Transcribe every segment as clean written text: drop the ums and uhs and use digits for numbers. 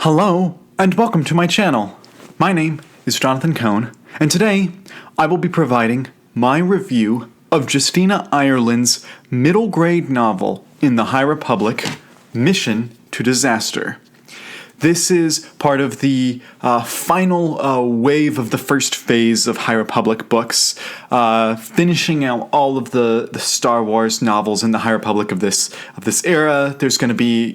Hello, and welcome to my channel. My name is Jonathan Cohn, and today I will be providing my review of Justina Ireland's middle grade novel in the High Republic, Mission to Disaster. This is part of the final wave of the first phase of High Republic books, finishing out all of the Star Wars novels in the High Republic of this era. There's going to be,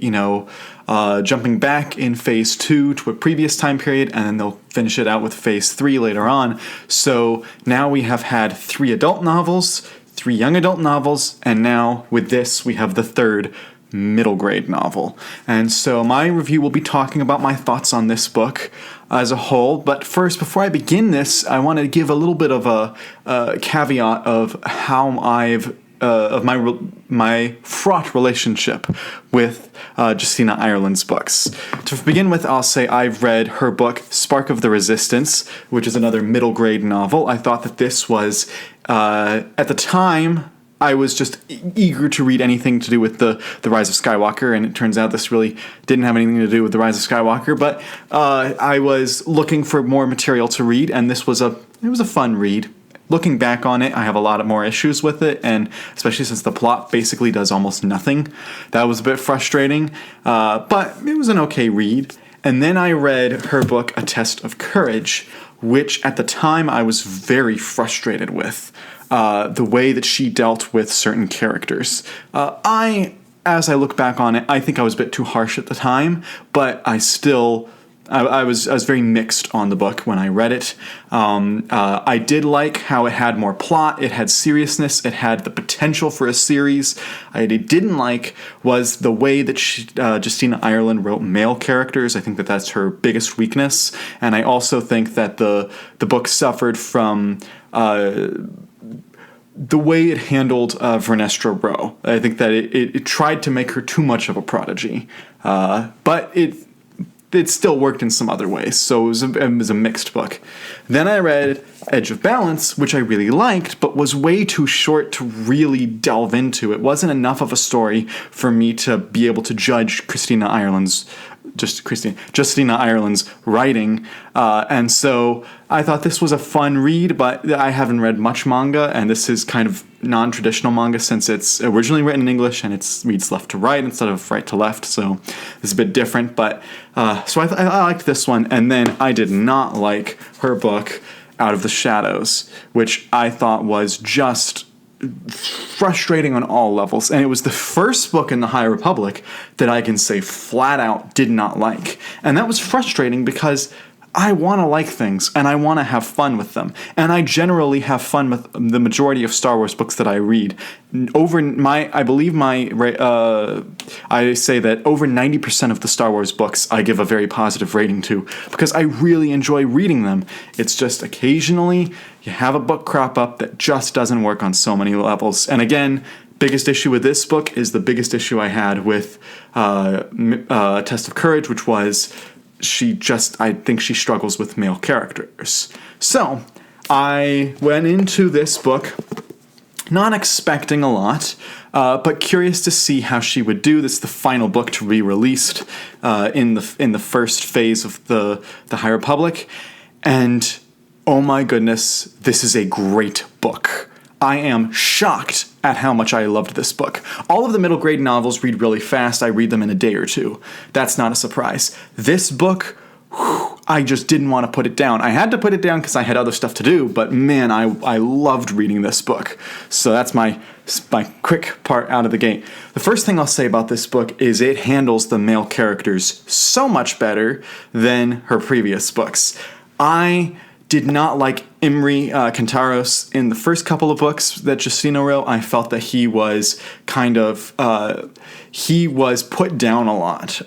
jumping back in Phase 2 to a previous time period, and then they'll finish it out with Phase 3 later on. So now we have had 3 adult novels, 3 young adult novels, and now with this we have the third middle grade novel. And so my review will be talking about my thoughts on this book as a whole. But first, before I begin this, I want to give a little bit of a caveat of how of my fraught relationship with Justina Ireland's books. To begin with, I'll say I've read her book Spark of the Resistance, which is another middle grade novel. I thought that this was, at the time, I was just eager to read anything to do with the Rise of Skywalker, and it turns out this really didn't have anything to do with the Rise of Skywalker, but I was looking for more material to read, and this was a fun read. Looking back on it, I have a lot more issues with it, and especially since the plot basically does almost nothing. That was a bit frustrating, but it was an okay read. And then I read her book, A Test of Courage, which at the time I was very frustrated with. The way that she dealt with certain characters. As I look back on it, I think I was a bit too harsh at the time, but I was very mixed on the book when I read it. I did like how it had more plot, it had seriousness, it had the potential for a series. I didn't like was the way that Justina Ireland wrote male characters. I think that that's her biggest weakness, and I also think that the book suffered from the way it handled Vernestra Rwoh. I think that it tried to make her too much of a prodigy, but it still worked in some other ways, so it was a mixed book. Then I read Edge of Balance, which I really liked, but was way too short to really delve into. It wasn't enough of a story for me to be able to judge Justina Ireland's writing, and so I thought this was a fun read, but I haven't read much manga, and this is kind of non-traditional manga since it's originally written in English and it reads left to right instead of right to left, so it's a bit different, but so I liked this one. And then I did not like her book Out of the Shadows, which I thought was just frustrating on all levels, and it was the first book in the High Republic that I can say flat out did not like, and that was frustrating because I want to like things and I want to have fun with them, and I generally have fun with the majority of Star Wars books that I read. I say that over 90% of the Star Wars books I give a very positive rating to because I really enjoy reading them. It's just occasionally you have a book crop up that just doesn't work on so many levels. And again, biggest issue with this book is the biggest issue I had with Test of Courage, which was I think she struggles with male characters. So I went into this book not expecting a lot, but curious to see how she would do. This is the final book to be released in the first phase of the High Republic, and oh my goodness, this is a great book. I am shocked at how much I loved this book. All of the middle grade novels read really fast. I read them in a day or two. That's not a surprise. This book, I just didn't want to put it down. I had to put it down because I had other stuff to do, but man, I loved reading this book. So that's my quick part out of the gate. The first thing I'll say about this book is it handles the male characters so much better than her previous books. I did not like Imri Kantaros in the first couple of books that Justina wrote. I felt that he was he was put down a lot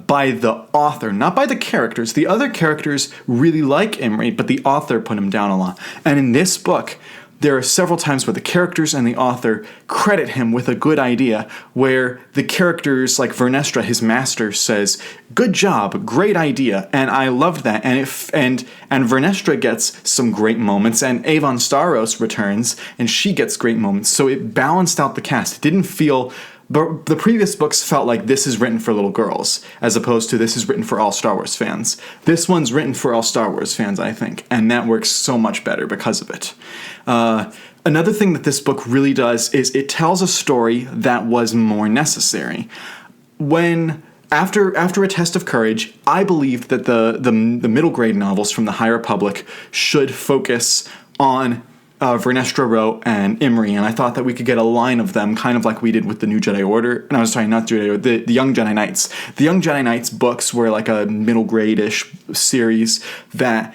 by the author, not by the characters. The other characters really like Imri, but the author put him down a lot. And in this book, there are several times where the characters and the author credit him with a good idea, where the characters, like Vernestra, his master, says, "Good job, great idea," and I loved that. And Vernestra gets some great moments, and Avon Starros returns, and she gets great moments. So it balanced out the cast. It didn't feel But the previous books felt like this is written for little girls, as opposed to this is written for all Star Wars fans. This one's written for all Star Wars fans, I think, and that works so much better because of it. Another thing that this book really does is it tells a story that was more necessary. After A Test of Courage, I believed that the middle grade novels from the High Republic should focus on Vernestra Rwoh and Imri, and I thought that we could get a line of them, kind of like we did with the New Jedi Order. And I was sorry, not Jedi Order, the Young Jedi Knights. The Young Jedi Knights books were like a middle grade-ish series that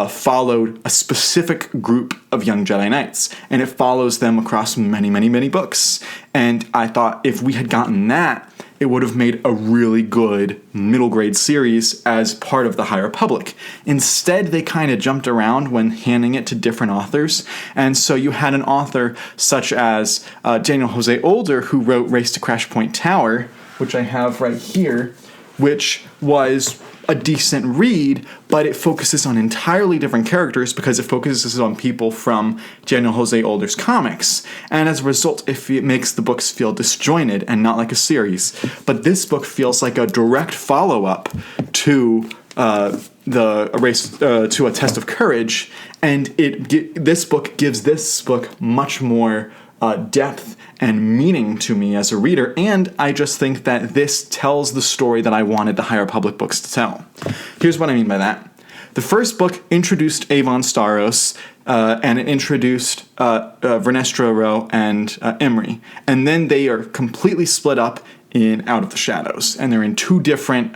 followed a specific group of young Jedi Knights, and it follows them across many, many, many books. And I thought if we had gotten that, it would have made a really good middle grade series as part of the High Republic. Instead, they kind of jumped around when handing it to different authors, and so you had an author such as Daniel Jose Older, who wrote Race to Crash Point Tower, which I have right here, which was a decent read, but it focuses on entirely different characters because it focuses on people from Daniel Jose Older's comics, and as a result, it makes the books feel disjointed and not like a series. But this book feels like a direct follow-up to A Test of Courage, and this book gives this book much more depth and meaning to me as a reader, and I just think that this tells the story that I wanted the High Republic books to tell. Here's what I mean by that. The first book introduced Avon Starros, and it introduced Vernestra Rwoh and Imri, and then they are completely split up in Out of the Shadows, and they're in two different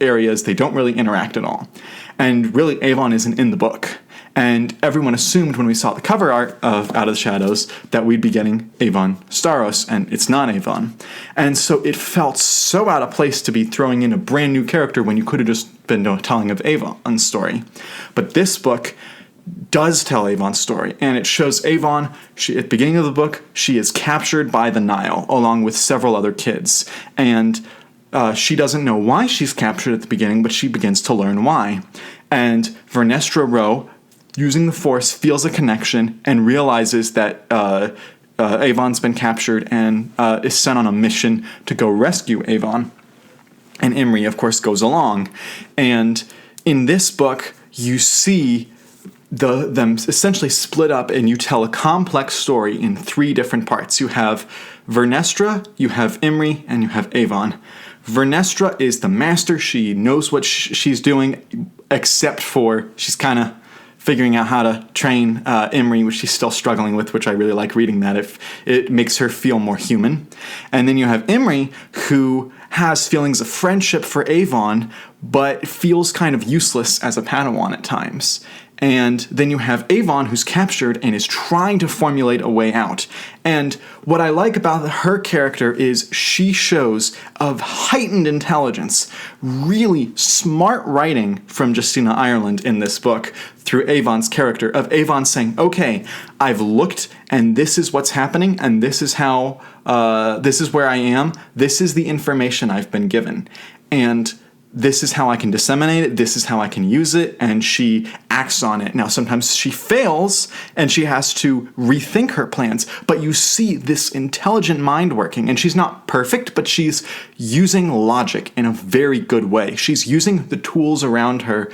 areas. They don't really interact at all, and really Avon isn't in the book. And everyone assumed when we saw the cover art of Out of the Shadows that we'd be getting Avon Starros, and it's not Avon. And so it felt so out of place to be throwing in a brand new character when you could have just been telling of Avon's story. But this book does tell Avon's story, and it shows Avon, at the beginning of the book, she is captured by the Nile, along with several other kids. And she doesn't know why she's captured at the beginning, but she begins to learn why. And Vernestra Rwoh, using the Force, feels a connection and realizes that Avon's been captured and is sent on a mission to go rescue Avon. And Imri, of course, goes along. And in this book, you see them essentially split up, and you tell a complex story in three different parts. You have Vernestra, you have Imri, and you have Avon. Vernestra is the master. She knows what she's doing, except for she's kind of figuring out how to train Imri, which she's still struggling with, which I really like reading that. It makes her feel more human. And then you have Imri, who has feelings of friendship for Avon, but feels kind of useless as a Padawan at times. And then you have Avon, who's captured and is trying to formulate a way out. And what I like about her character is she shows of heightened intelligence, really smart writing from Justina Ireland in this book through Avon's character, of Avon saying, okay, I've looked and this is what's happening, and this is how, this is where I am, this is the information I've been given. And this is how I can disseminate it, this is how I can use it, and she acts on it. Now, sometimes she fails, and she has to rethink her plans, but you see this intelligent mind working, and she's not perfect, but she's using logic in a very good way. She's using the tools around her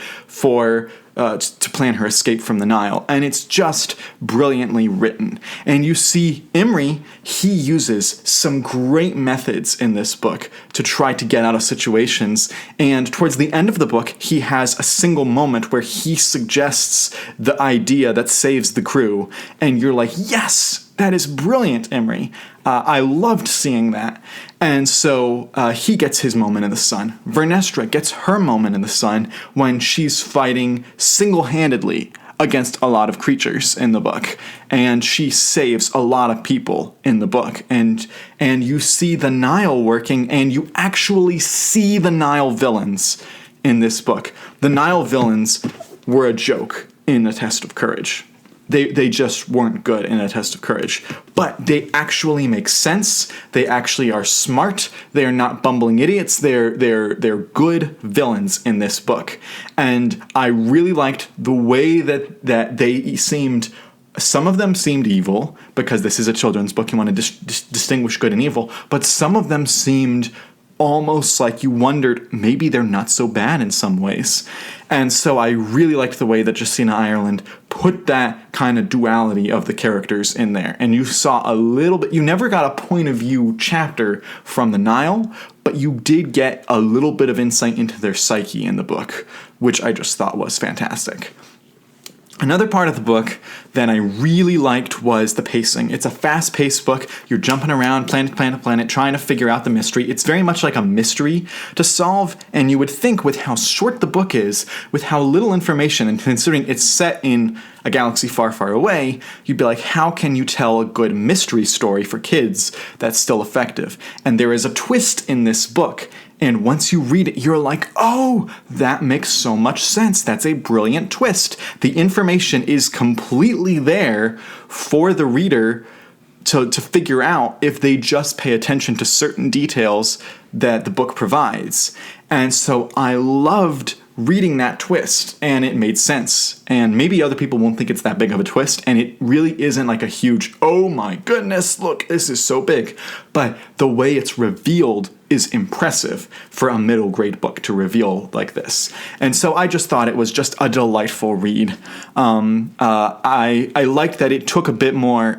to plan her escape from the Nile, and it's just brilliantly written. And you see Imri, he uses some great methods in this book to try to get out of situations, and towards the end of the book, he has a single moment where he suggests the idea that saves the crew, and you're like, yes, that is brilliant, Imri. I loved seeing that. And so he gets his moment in the sun. Vernestra gets her moment in the sun when she's fighting single-handedly against a lot of creatures in the book. And she saves a lot of people in the book. And you see the Nile working, and you actually see the Nile villains in this book. The Nile villains were a joke in A Test of Courage. They just weren't good in A Test of Courage. But they actually make sense. They actually are smart. They are not bumbling idiots. They're good villains in this book. And I really liked the way that they seemed Some of them seemed evil because this is a children's book. You want to distinguish good and evil. But some of them seemed almost like you wondered maybe they're not so bad in some ways. And so I really liked the way that Justina Ireland put that kind of duality of the characters in there. And you saw a little bit, you never got a point of view chapter from the Nile, but you did get a little bit of insight into their psyche in the book, which I just thought was fantastic. Another part of the book that I really liked was the pacing. It's a fast-paced book. You're jumping around planet to planet to planet, trying to figure out the mystery. It's very much like a mystery to solve, and you would think with how short the book is, with how little information, and considering it's set in a galaxy far, far away, you'd be like, how can you tell a good mystery story for kids that's still effective? And there is a twist in this book. And once you read it, you're like, oh, that makes so much sense. That's a brilliant twist. The information is completely there for the reader to figure out if they just pay attention to certain details that the book provides. And so I loved reading that twist, and it made sense. And maybe other people won't think it's that big of a twist, and it really isn't like a huge, oh my goodness, look, this is so big. But the way it's revealed is impressive for a middle grade book to reveal like this. And so I just thought it was just a delightful read. I liked that it took a bit more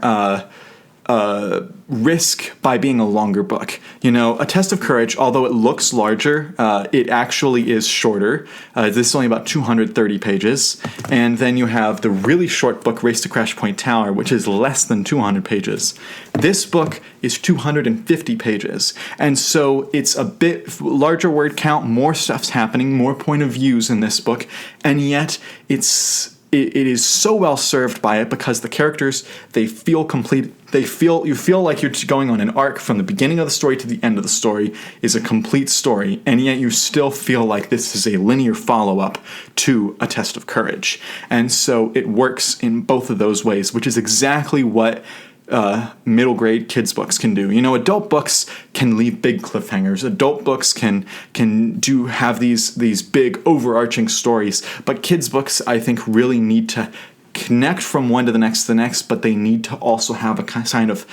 risk by being a longer book. You know, A Test of Courage, although it looks larger, it actually is shorter. This is only about 230 pages. And then you have the really short book, Race to Crash Point Tower, which is less than 200 pages. This book is 250 pages. And so it's a bit larger word count, more stuff's happening, more point of views in this book, and yet it is so well served by it because the characters, they feel complete. You feel like you're going on an arc from the beginning of the story to the end of the story is a complete story, and yet you still feel like this is a linear follow-up to A Test of Courage. And so it works in both of those ways, which is exactly what middle grade kids books can do. You know, adult books can leave big cliffhangers. Adult books can have these big overarching stories, but kids books, I think, really need to connect from one to the next, but they need to also have a kind of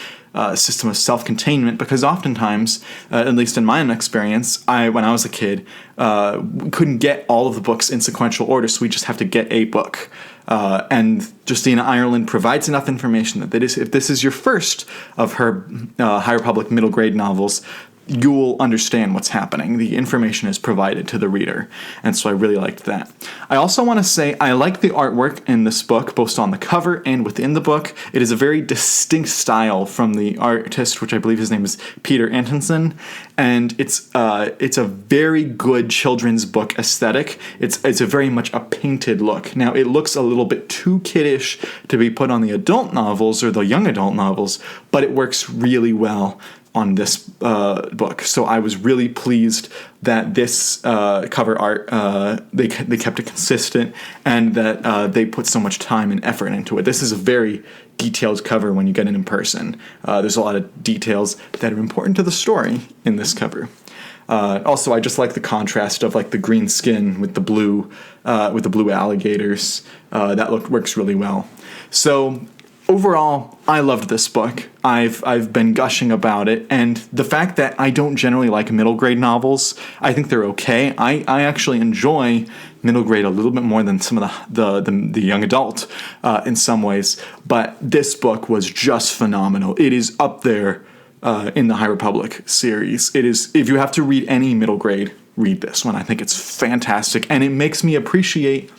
system of self-containment, because oftentimes, at least in my own experience, when I was a kid, we couldn't get all of the books in sequential order, so we just have to get a book. And Justina Ireland provides enough information that if this is your first of her High Republic middle grade novels, you will understand what's happening. The information is provided to the reader. And so I really liked that. I also want to say I like the artwork in this book, both on the cover and within the book. It is a very distinct style from the artist, which I believe his name is Peter Antonson. And it's a very good children's book aesthetic. It's a very much a painted look. Now, it looks a little bit too kiddish to be put on the adult novels or the young adult novels, but it works really well on this book. So I was really pleased that this cover art, they kept it consistent, and that they put so much time and effort into it. This is a very detailed cover when you get it in person. There's a lot of details that are important to the story in this cover. Also, I just like the contrast of like the green skin with the blue alligators. That works really well. So overall, I loved this book. I've been gushing about it, and the fact that I don't generally like middle grade novels, I think they're okay. I actually enjoy middle grade a little bit more than some of the young adult in some ways, but this book was just phenomenal. It is up there in the High Republic series. It is, if you have to read any middle grade, read this one. I think it's fantastic, and it makes me appreciate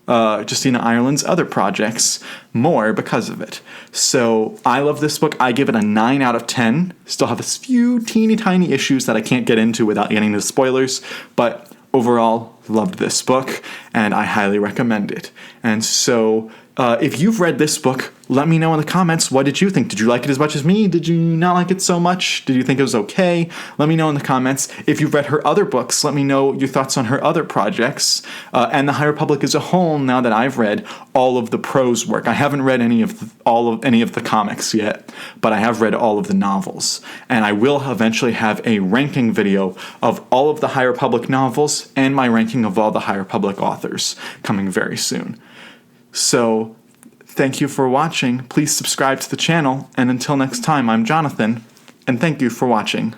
Justina Ireland's other projects more because of it. So I love this book. I give it a 9 out of 10. Still have a few teeny tiny issues that I can't get into without getting into spoilers, but overall, loved this book, and I highly recommend it. And so if you've read this book, let me know in the comments, what did you think? Did you like it as much as me? Did you not like it so much? Did you think it was okay? Let me know in the comments. If you've read her other books, let me know your thoughts on her other projects. And the High Republic as a whole, now that I've read all of the prose work. I haven't read any of the comics yet, but I have read all of the novels. And I will eventually have a ranking video of all of the High Republic novels and my ranking of all the High Republic authors coming very soon. So Thank you for watching. Please subscribe to the channel, and until next time, I'm Jonathan, and thank you for watching.